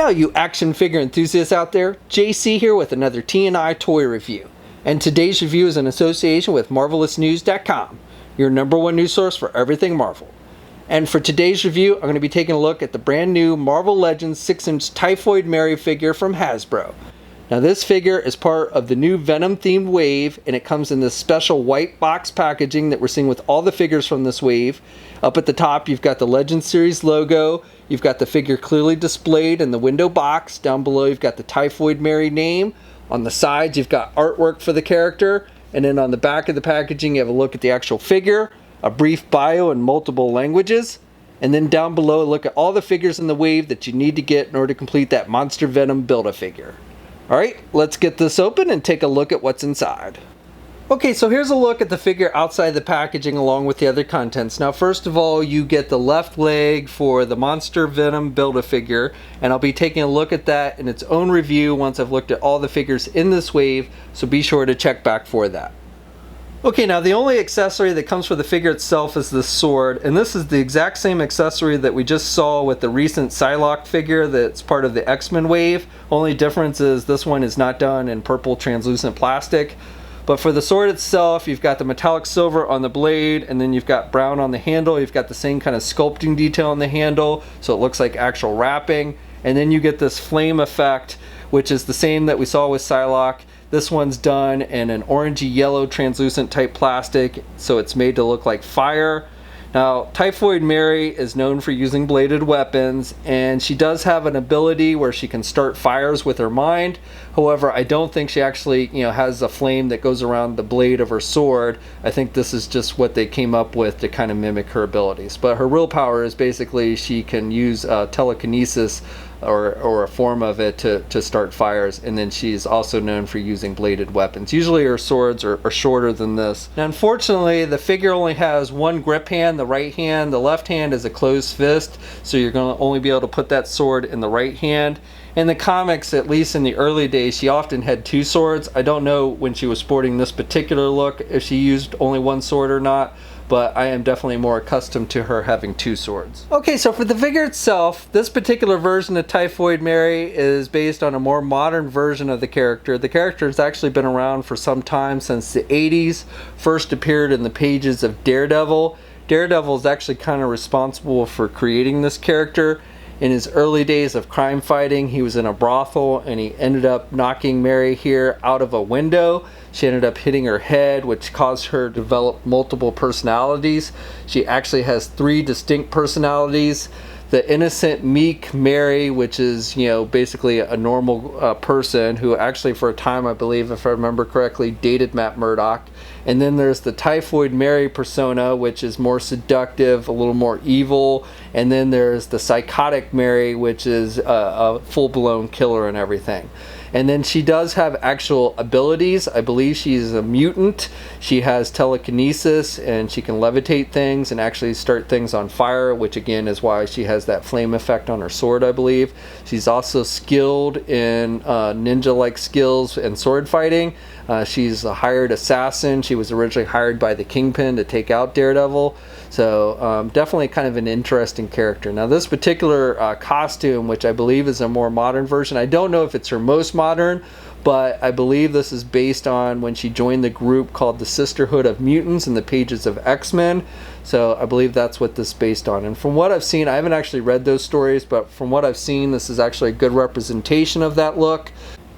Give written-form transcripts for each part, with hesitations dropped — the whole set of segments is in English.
Now you action figure enthusiasts out there, JC here with another T&I toy review. And today's review is in association with MarvelousNews.com, your #1 news source for everything Marvel. And for today's review, I'm going to be taking a look at the brand new Marvel Legends 6-inch Typhoid Mary figure from Hasbro. Now this figure is part of the new Venom themed wave, and it comes in this special white box packaging that we're seeing with all the figures from this wave. Up at the top you've got the Legends series logo, you've got the figure clearly displayed in the window box. Down below you've got the Typhoid Mary name. On the sides you've got artwork for the character, and then on the back of the packaging you have a look at the actual figure, a brief bio in multiple languages, and then down below look at all the figures in the wave that you need to get in order to complete that Monster Venom Build-A-Figure. Alright, let's get this open and take a look at what's inside. Okay, so here's a look at the figure outside the packaging along with the other contents. Now first of all, you get the left leg for the Monster Venom Build-A-Figure, and I'll be taking a look at that in its own review once I've looked at all the figures in this wave, so be sure to check back for that. Okay, now the only accessory that comes for the figure itself is this sword, and this is the exact same accessory that we just saw with the recent Psylocke figure that's part of the X-Men wave. Only difference is this one is not done in purple translucent plastic. But for the sword itself, you've got the metallic silver on the blade, and then you've got brown on the handle. You've got the same kind of sculpting detail on the handle, so it looks like actual wrapping. And then you get this flame effect, which is the same that we saw with Psylocke. This one's done in an orangey yellow translucent type plastic, so it's made to look like fire. Now Typhoid Mary is known for using bladed weapons, and she does have an ability where she can start fires with her mind. However, I don't think she actually has a flame that goes around the blade of her sword. I think this is just what they came up with to kind of mimic her abilities. But her real power is basically she can use telekinesis or a form of it to start fires, and then she's also known for using bladed weapons. Usually her swords are shorter than this. Now unfortunately the figure only has one grip hand, the right hand. The left hand is a closed fist, so you're going to only be able to put that sword in the right hand. In the comics, at least in the early days, she often had two swords. I don't know when she was sporting this particular look if she used only one sword or not, but I am definitely more accustomed to her having two swords. Okay, so for the figure itself, this particular version of Typhoid Mary is based on a more modern version of the character. The character has actually been around for some time, since the 80s, first appeared in the pages of Daredevil. Daredevil is actually kind of responsible for creating this character. In his early days of crime fighting, he was in a brothel and he ended up knocking Mary here out of a window. She ended up hitting her head, which caused her to develop multiple personalities. She actually has 3 distinct personalities. The innocent, meek Mary, which is, basically a normal person who actually for a time, I believe, if I remember correctly, dated Matt Murdock. And then there's the Typhoid Mary persona, which is more seductive, a little more evil. And then there's the Psychotic Mary, which is a full-blown killer and everything. And then she does have actual abilities. I believe she's a mutant. She has telekinesis, and she can levitate things and actually start things on fire, which again is why she has that flame effect on her sword, I believe. She's also skilled in ninja-like skills and sword fighting. She's a hired assassin. She was originally hired by the Kingpin to take out Daredevil. So definitely kind of an interesting character. Now this particular costume, which I believe is a more modern version, I don't know if it's her most modern, but I believe this is based on when she joined the group called the Sisterhood of Mutants in the pages of X-Men. So I believe that's what this is based on. And from what I've seen, I haven't actually read those stories, but from what I've seen, this is actually a good representation of that look.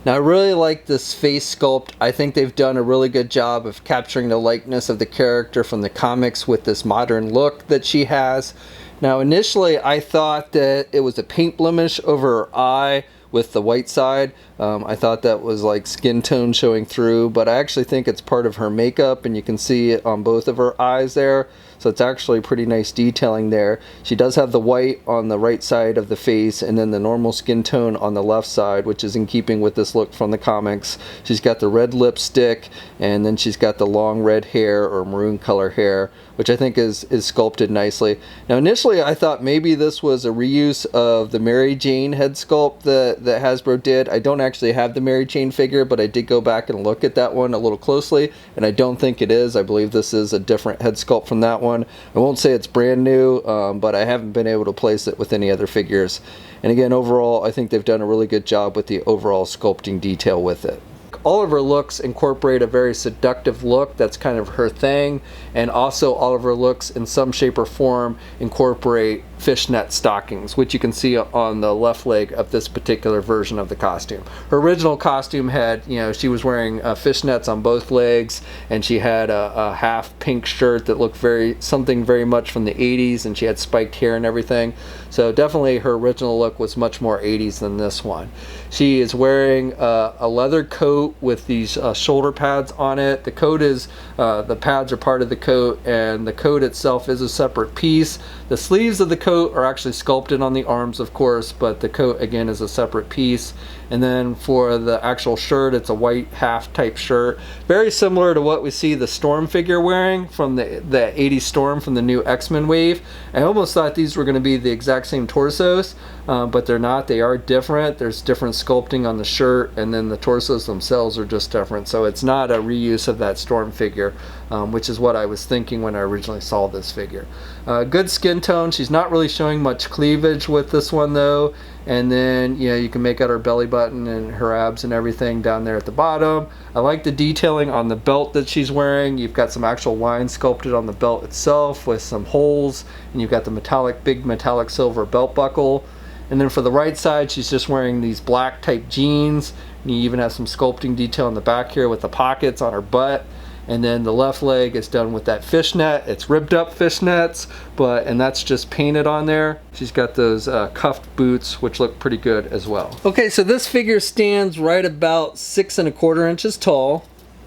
Now I really like this face sculpt. I think they've done a really good job of capturing the likeness of the character from the comics with this modern look that she has. Now initially I thought that it was a paint blemish over her eye with the white side. I thought that was like skin tone showing through, but I actually think it's part of her makeup, and you can see it on both of her eyes there. So it's actually pretty nice detailing there. She does have the white on the right side of the face, and then the normal skin tone on the left side, which is in keeping with this look from the comics. She's got the red lipstick, and then she's got the long red hair or maroon color hair, which I think is sculpted nicely. Now initially I thought maybe this was a reuse of the Mary Jane head sculpt that Hasbro did. I don't actually have the Mary Jane figure, but I did go back and look at that one a little closely, and I don't think it is. I believe this is a different head sculpt from that one. one. I won't say it's brand new, but I haven't been able to place it with any other figures. And again, overall, I think they've done a really good job with the overall sculpting detail with it. All of her looks incorporate a very seductive look. That's kind of her thing. And also all of her looks in some shape or form incorporate fishnet stockings, which you can see on the left leg of this particular version of the costume. Her original costume had, she was wearing fishnets on both legs, and she had a half pink shirt that looked something very much from the 80s, and she had spiked hair and everything. So definitely her original look was much more 80s than this one. She is wearing a leather coat with these shoulder pads on it. The coat is, the pads are part of the coat, and the coat itself is a separate piece. The sleeves of the coat are actually sculpted on the arms, of course, but the coat again is a separate piece. And then for the actual shirt, it's a white half type shirt, very similar to what we see the Storm figure wearing from the 80s Storm from the new X-Men wave. I almost thought these were going to be the exact same torsos, but they're not. They are different. There's different sculpting on the shirt, and then the torsos themselves are just different. So it's not a reuse of that Storm figure, which is what I was thinking when I originally saw this figure. Good skin tone. She's not really showing much cleavage with this one though. And then you can make out her belly button and her abs and everything down there at the bottom. I like the detailing on the belt that she's wearing. You've got some actual lines sculpted on the belt itself with some holes, and you've got the big metallic silver belt buckle. And then for the right side, she's just wearing these black type jeans, and you even have some sculpting detail in the back here with the pockets on her butt. And then the left leg is done with that fishnet. It's ribbed up fishnets, and that's just painted on there. She's got those cuffed boots, which look pretty good as well. Okay, so this figure stands right about 6 1/4 inches tall.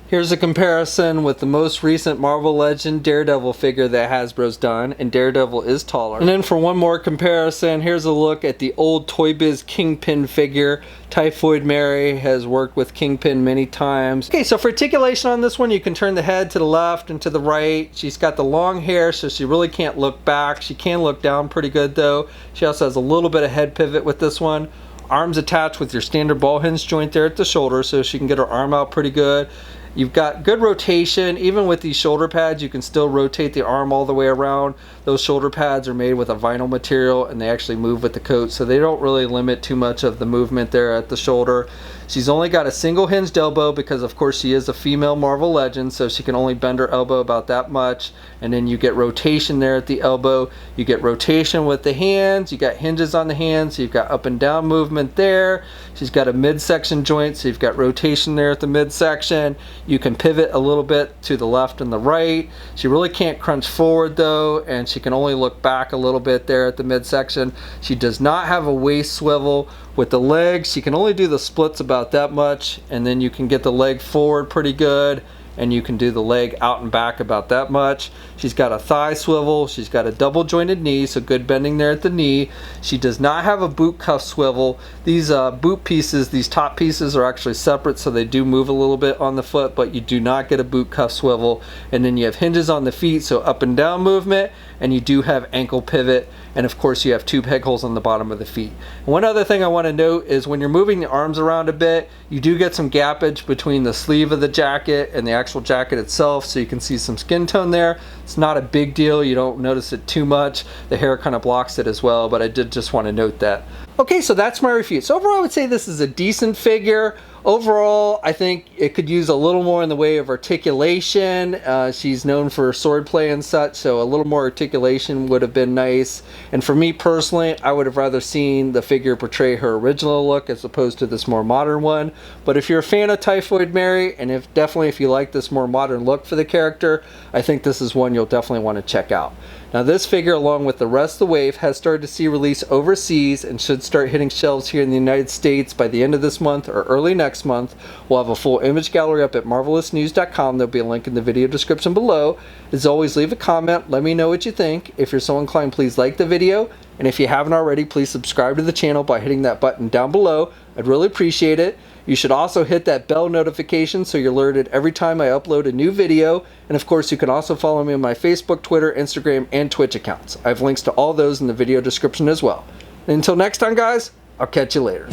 Here's a comparison with the most recent Marvel Legend Daredevil figure that Hasbro's done, and Daredevil is taller. And then for one more comparison, here's a look at the old Toy Biz Kingpin figure. Typhoid Mary has worked with Kingpin many times. Okay, so for articulation on this one, you can turn the head to the left and to the right. She's got the long hair, so she really can't look back. She can look down pretty good though. She also has a little bit of head pivot with this one. Arms attached with your standard ball hinge joint there at the shoulder, so she can get her arm out pretty good. You've got good rotation. Even with these shoulder pads, you can still rotate the arm all the way around. Those shoulder pads are made with a vinyl material, and they actually move with the coat, so they don't really limit too much of the movement there at the shoulder. She's only got a single hinged elbow because of course she is a female Marvel Legend, so she can only bend her elbow about that much. And then you get rotation there at the elbow. You get rotation with the hands. You got hinges on the hands, so you've got up and down movement there. She's got a midsection joint, so you've got rotation there at the midsection. You can pivot a little bit to the left and the right. She really can't crunch forward though, and she can only look back a little bit there at the midsection. She does not have a waist swivel. With the legs, she can only do the splits about that much, and then you can get the leg forward pretty good, and you can do the leg out and back about that much. She's got a thigh swivel. She's got a double jointed knee, so good bending there at the knee. She does not have a boot cuff swivel. These boot pieces, these top pieces are actually separate, so they do move a little bit on the foot, but you do not get a boot cuff swivel. And then you have hinges on the feet, so up and down movement, and you do have ankle pivot, and of course you have 2 peg holes on the bottom of the feet. And one other thing I want to note is when you're moving the arms around a bit, you do get some gappage between the sleeve of the jacket and the actual jacket itself, so you can see some skin tone there. It's not a big deal. You don't notice it too much. The hair kind of blocks it as well, but I did just want to note that. Okay, so that's my review. So overall, I would say this is a decent figure. Overall, I think it could use a little more in the way of articulation. She's known for sword play and such, so a little more articulation would have been nice. And for me personally, I would have rather seen the figure portray her original look as opposed to this more modern one. But if you're a fan of Typhoid Mary, and definitely if you like this more modern look for the character, I think this is one you'll definitely want to check out. Now this figure, along with the rest of the wave, has started to see release overseas and should start hitting shelves here in the United States by the end of this month or early next month. We'll have a full image gallery up at marvelousnews.com. There'll be a link in the video description below. As always, leave a comment. Let me know what you think. If you're so inclined, please like the video. And if you haven't already, please subscribe to the channel by hitting that button down below. I'd really appreciate it. You should also hit that bell notification so you're alerted every time I upload a new video. And of course, you can also follow me on my Facebook, Twitter, Instagram, and Twitch accounts. I have links to all those in the video description as well. And until next time, guys, I'll catch you later.